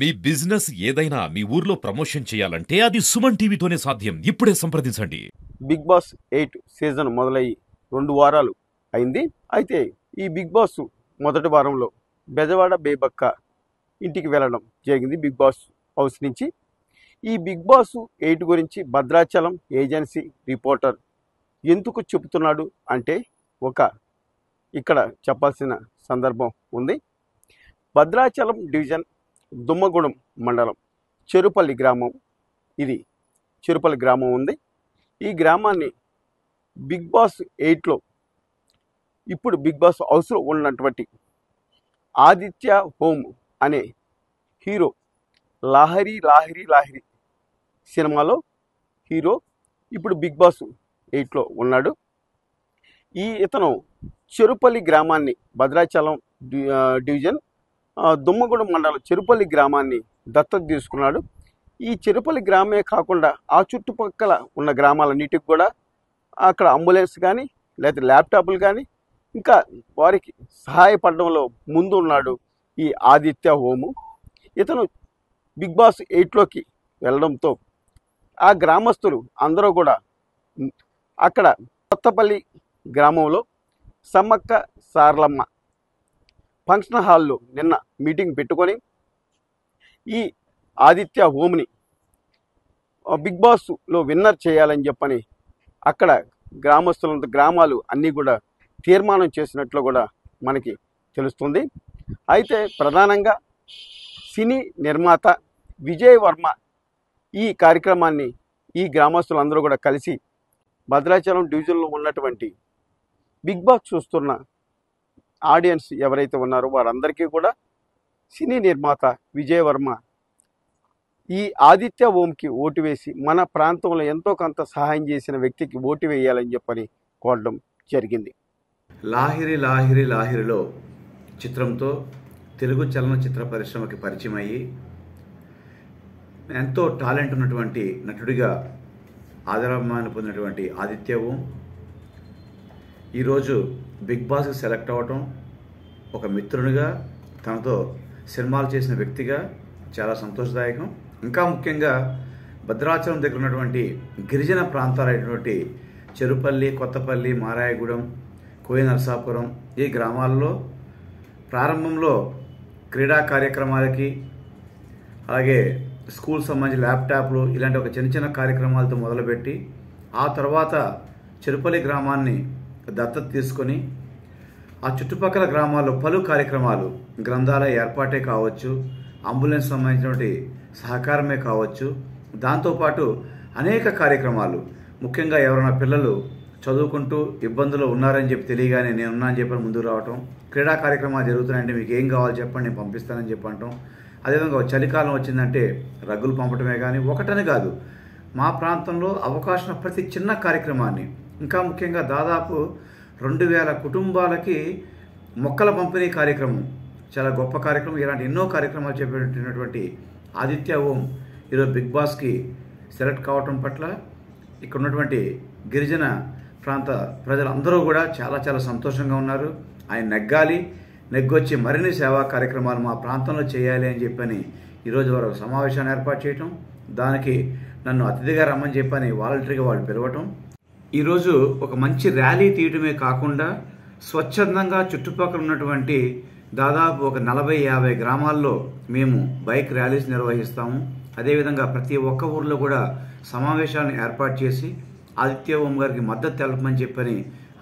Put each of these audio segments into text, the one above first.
మీ business ఏదైనా మీ ఊర్లో promotion చేయాలంటే అది సుమన్ టీవీతోనే సాధ్యం. ఇప్పుడే సంప్రదించండి. బిగ్ బాస్ 8 సీజన్ మొదలయ్యి 2 వారాలు అయింది. అయితే ఈ బిగ్ బాస్ మొదటి వారంలో బెజవాడ బేబక్క ఇంటికి వెళ్ళడం జరిగింది బిగ్ బాస్ హౌస్ నుంచి. ఈ బిగ్ బాస్ 8 గురించి భద్రాచలం ఏజెన్సీ రిపోర్టర్ ఎందుకు చెబుతున్నాడు అంటే ఇక్కడ చెప్పాల్సిన సందర్భం ఉంది. భద్రాచలం డివిజన్ దుమ్మగూడెం మండలం చెరుపల్లి గ్రామం, ఇది చెరుపల్లి గ్రామం ఉంది. ఈ గ్రామాన్ని బిగ్ బాస్ 8లో ఇప్పుడు బిగ్ బాస్ హౌస్లో ఉన్నటువంటి ఆదిత్య హోమ్ అనే హీరో లాహిరి లాహిరి లాహిరి సినిమాలో హీరో ఇప్పుడు బిగ్ బాస్ 8లో ఉన్నాడు. ఇతను చెరుపల్లి గ్రామాన్ని, భద్రాచలం డివిజన్ దుమ్మగూడెం మండలం చెరుపల్లి గ్రామాన్ని దత్తత తీసుకున్నాడు. ఈ చెరుపల్లి గ్రామే కాకుండా ఆ చుట్టుపక్కల ఉన్న గ్రామాలన్నిటికి కూడా అక్కడ అంబులెన్స్ కానీ లేదా ల్యాప్టాప్లు కానీ ఇంకా వారికి సహాయపడడంలో ముందు ఉన్నాడు ఈ ఆదిత్య హోము. ఇతను బిగ్ బాస్ 8లోకి వెళ్ళడంతో ఆ గ్రామస్తులు అందరూ కూడా అక్కడ కొత్తపల్లి గ్రామంలో సమ్మక్క సారలమ్మ ఫంక్షన్ హాల్లో నిన్న మీటింగ్ పెట్టుకొని ఈ ఆదిత్య హోమ్ని బిగ్ బాస్లో విన్నర్ చేయాలని చెప్పని అక్కడ గ్రామాలు అన్నీ కూడా తీర్మానం చేసినట్లు కూడా మనకి తెలుస్తుంది. అయితే ప్రధానంగా సినీ నిర్మాత విజయ్ వర్మ ఈ కార్యక్రమాన్ని ఈ గ్రామస్తులందరూ కూడా కలిసి భద్రాచలం డివిజన్లో ఉన్నటువంటి బిగ్ బాస్ చూస్తున్న ఆడియన్స్ ఎవరైతే ఉన్నారో వారందరికీ కూడా సినీ నిర్మాత విజయ్ వర్మ ఈ ఆదిత్య హోమ్కి ఓటు వేసి మన ప్రాంతంలో ఎంతో కొంత సహాయం చేసిన వ్యక్తికి ఓటు వేయాలని చెప్పని కోరడం జరిగింది. లాహిరి లాహిరి లాహిరిలో చిత్రంతో తెలుగు చలనచిత్ర పరిశ్రమకి పరిచయం అయ్యి ఎంతో టాలెంట్ ఉన్నటువంటి నటుడిగా ఆదరాభిమానం పొందినటువంటి ఆదిత్య ఓం ఈరోజు బిగ్ బాస్కి సెలెక్ట్ అవ్వటం, ఒక మిత్రునిగా తనతో సినిమాలు చేసిన వ్యక్తిగా చాలా సంతోషదాయకం. ఇంకా ముఖ్యంగా భద్రాచలం దగ్గర ఉన్నటువంటి గిరిజన ప్రాంతాలైనటువంటి చెరుపల్లి, కొత్తపల్లి, మారాయగూడెం, కోయ నరసాపురం ఈ గ్రామాల్లో ప్రారంభంలో క్రీడా కార్యక్రమాలకి అలాగే స్కూల్ సంబంధించిన ల్యాప్టాప్లు ఇలాంటి ఒక చిన్న చిన్న కార్యక్రమాలతో మొదలుపెట్టి ఆ తర్వాత చెరుపల్లి గ్రామాన్ని దత్తత తీసుకొని ఆ చుట్టుపక్కల గ్రామాల్లో పలు కార్యక్రమాలు, గ్రంథాల ఏర్పాటే కావచ్చు, అంబులెన్స్ సంబంధించినటువంటి సహకారమే కావచ్చు, దాంతోపాటు అనేక కార్యక్రమాలు, ముఖ్యంగా ఎవరైనా పిల్లలు చదువుకుంటూ ఇబ్బందులు ఉన్నారని చెప్పి తెలియగానే నేనున్నానని చెప్పి ముందుకు రావటం, క్రీడా కార్యక్రమాలు జరుగుతున్నాయంటే మీకు ఏం కావాలో చెప్పండి నేను పంపిస్తానని చెప్పటం, అదేవిధంగా చలికాలం వచ్చిందంటే రగ్గులు పంపటమే కానీ ఒకటని కాదు, మా ప్రాంతంలో అవకాశం ప్రతి చిన్న కార్యక్రమాన్ని, ఇంకా ముఖ్యంగా దాదాపు 2000 కుటుంబాలకి మొక్కల పంపిణీ కార్యక్రమం, చాలా గొప్ప కార్యక్రమం. ఇలాంటి ఎన్నో కార్యక్రమాలు చేపట్టినటువంటి ఆదిత్య ఓం ఈరోజు బిగ్ బాస్కి సెలెక్ట్ కావటం పట్ల ఇక్కడ ఉన్నటువంటి గిరిజన ప్రాంత ప్రజలందరూ కూడా చాలా చాలా సంతోషంగా ఉన్నారు. ఆయన నెగ్గొచ్చి మరిన్ని సేవా కార్యక్రమాలు మా ప్రాంతంలో చేయాలి అని చెప్పని ఈరోజు వారు సమావేశాన్ని ఏర్పాటు చేయటం, దానికి నన్ను అతిథిగా రమ్మని చెప్పని వాలంటరీగా వాళ్ళు పిలవటం, ఈరోజు ఒక మంచి ర్యాలీ తీయటమే కాకుండా స్వచ్ఛందంగా చుట్టుపక్కల ఉన్నటువంటి దాదాపు ఒక 40-50 గ్రామాల్లో మేము బైక్ ర్యాలీస్ నిర్వహిస్తాము. అదేవిధంగా ప్రతి ఒక్క ఊర్లో కూడా సమావేశాలను ఏర్పాటు చేసి ఆదిత్య ఓం గారికి మద్దతు తెలపమని చెప్పని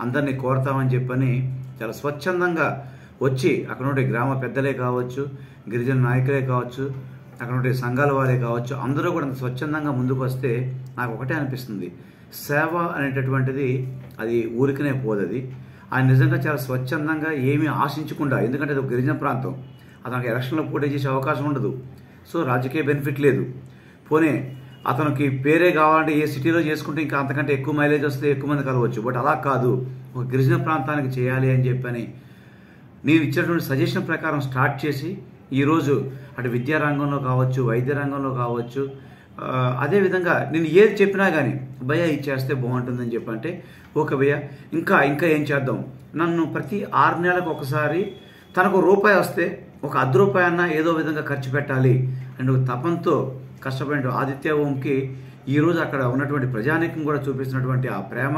అందరినీ కోరతామని చెప్పని చాలా స్వచ్ఛందంగా వచ్చి అక్కడ ఉండే గ్రామ పెద్దలే కావచ్చు, గిరిజన నాయకులే కావచ్చు, అక్కడ ఉండే సంఘాల వారే కావచ్చు, అందరూ కూడా స్వచ్ఛందంగా ముందుకు వస్తే నాకు ఒకటే అనిపిస్తుంది, సేవ అనేటటువంటిది అది ఊరికనే పోదది. ఆయన నిజంగా చాలా స్వచ్ఛందంగా ఏమీ ఆశించకుండా, ఎందుకంటే అది ఒక గిరిజన ప్రాంతం, అతనికి ఎలక్షన్లో పోటీ చేసే అవకాశం ఉండదు, సో రాజకీయ బెనిఫిట్ లేదు. పోనీ అతనికి పేరే కావాలంటే ఏ సిటీలో చేసుకుంటే ఇంకా అంతకంటే ఎక్కువ మైలేజ్ వస్తే ఎక్కువ మంది కలవచ్చు, బట్ అలా కాదు, ఒక గిరిజన ప్రాంతానికి చేయాలి అని చెప్పని నేను ఇచ్చినటువంటి సజెషన్ ప్రకారం స్టార్ట్ చేసి ఈరోజు అటు విద్యారంగంలో కావచ్చు, వైద్య రంగంలో కావచ్చు, అదేవిధంగా నేను ఏది చెప్పినా కానీ భయ్యా ఇది చేస్తే బాగుంటుందని చెప్పంటే ఓకే భయ్యా ఇంకా ఏం చేద్దాం, నన్ను ప్రతి 6 నెలలకు ఒకసారి తనకు రూపాయి వస్తే ఒక రూపాయన్నా ఏదో విధంగా ఖర్చు పెట్టాలి అండ్ ఒక తపంతో కష్టపడిన ఆదిత్య ఓంకి ఈరోజు అక్కడ ఉన్నటువంటి ప్రజానీకం కూడా చూపిస్తున్నటువంటి ఆ ప్రేమ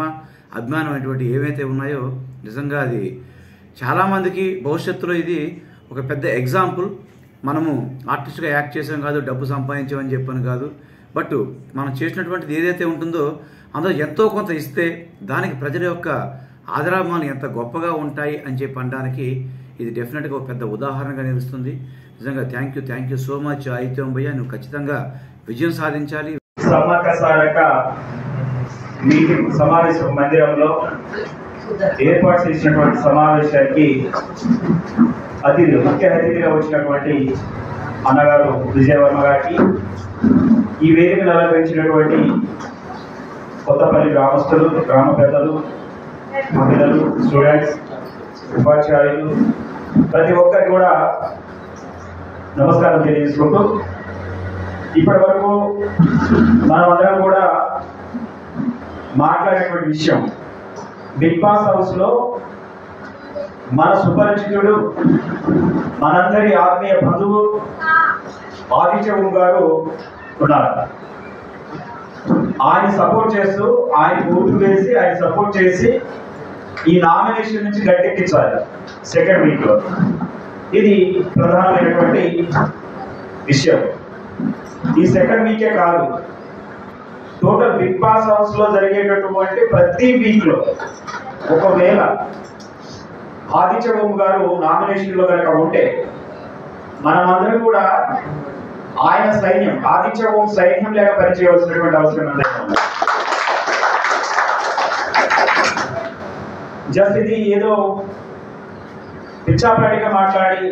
అభిమానం అనేటువంటి ఏవైతే ఉన్నాయో నిజంగా అది చాలామందికి భవిష్యత్తులో ఇది ఒక పెద్ద ఎగ్జాంపుల్. మనము ఆర్టిస్ట్గా యాక్ట్ చేసాం కాదు, డబ్బు సంపాదించామని చెప్పని కాదు, బట్ మనం చేసినటువంటిది ఏదైతే ఉంటుందో అందులో ఎంతో కొంత ఇస్తే దానికి ప్రజల యొక్క ఆదరాభిమానాలు ఎంత గొప్పగా ఉంటాయి అని చెప్పి అనడానికి ఇది డెఫినెట్గా ఒక పెద్ద ఉదాహరణగా నిలుస్తుంది. నిజంగా thank you so much Aditya Om భయ్య, నువ్వు ఖచ్చితంగా విజయం సాధించాలి. సమ్మక్క సారక్క మీటింగ్ సమావేశ మందిరంలో ఏర్పాటు చేసినటువంటి సమావేశానికి ముఖ్య అతిథిగా వచ్చినటువంటి అన్నగారు విజయవర్మ గారికి, ఈ వేదికను అలంకరించినటువంటి కొత్తపల్లి గ్రామస్తులు, గ్రామ పెద్దలు, మహిళలు, స్టూడెంట్స్, ఉపాధ్యాయులు, ప్రతి ఒక్కరికి కూడా నమస్కారం తెలియజేసుకుంటూ, ఇప్పటి వరకు మనమందరం కూడా మాట్లాడేటువంటి విషయం బిగ్ బాస్ హౌస్లో మన సుపరిచితుడు, మనందరి ఆత్మీయ బంధువు ఆదిత్య ఓం గారు ఉన్నారు. ఆయన సపోర్ట్ చేస్తూ, ఆయన ఓటు వేసి, ఆయన సపోర్ట్ చేసి ఈ నామినేషన్ నుంచి గట్టెక్కించాలి సెకండ్ వీక్లో. ఇది ప్రధానమైనటువంటి విషయం. ఈ సెకండ్ వీకే కాదు, టోటల్ బిగ్ బాస్ హౌస్ లో జరిగేటటువంటి ప్రతి వీక్ లో ఒకవేళ ఆదిత్య ఓం గారు నామినేషన్ లో కనుక ఉంటే మనమందరం కూడా ఆయన సైన్యం, ఆదిత్య ఓం సైన్యం లేక పనిచేయవలసినటువంటి అవసరం ఉంది. జస్ట్ ఇది ఏదో పిచ్చాపాటిగా మాట్లాడి,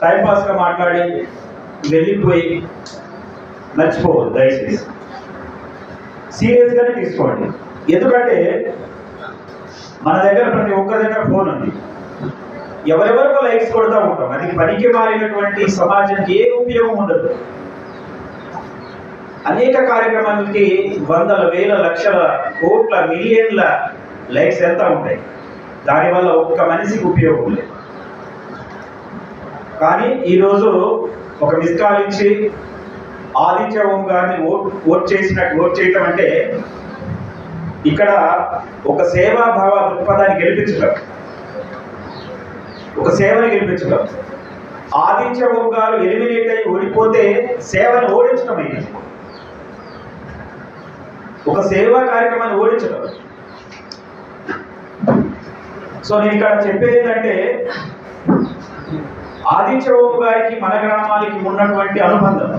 టైంపాస్గా మాట్లాడి వెళ్ళిపోయి మర్చిపోవద్దు. దయచేసి సీరియస్గానే తీసుకోండి. ఎందుకంటే మన దగ్గర ప్రతి ఒక్కరి దగ్గర ఫోన్ ఉంది, ఎవరెవరికో లైక్స్ కొడుతూ ఉంటాం. అది పనికి మారినటువంటి సమాజానికి ఏ ఉపయోగం ఉండదు. అనేక కార్యక్రమాలకి వందల, వేల, లక్షల, కోట్ల, మిలియన్ల లైక్స్ ఎంత ఉంటాయి, దానివల్ల ఒక్క మనిషికి ఉపయోగం లేదు. కానీ ఈరోజు ఒక మిస్ కాల్ ఇచ్చి ఆదిత్య ఓం గారిని ఓట్ చేయటం అంటే ఇక్కడ ఒక సేవాభావ దృక్పథాన్ని గెలిపించడం, ఒక సేవని గెలిపించడం. ఆదిత్య ఓం గారు ఎలిమినేట్ అయ్యి ఓడిపోతే సేవను ఓడించడం అయింది, ఒక సేవా కార్యక్రమాన్ని ఓడించడం. సో నేను ఇక్కడ చెప్పేది ఏంటంటే ఆదిత్య ఓం గారికి మన గ్రామానికి ఉన్నటువంటి అనుబంధం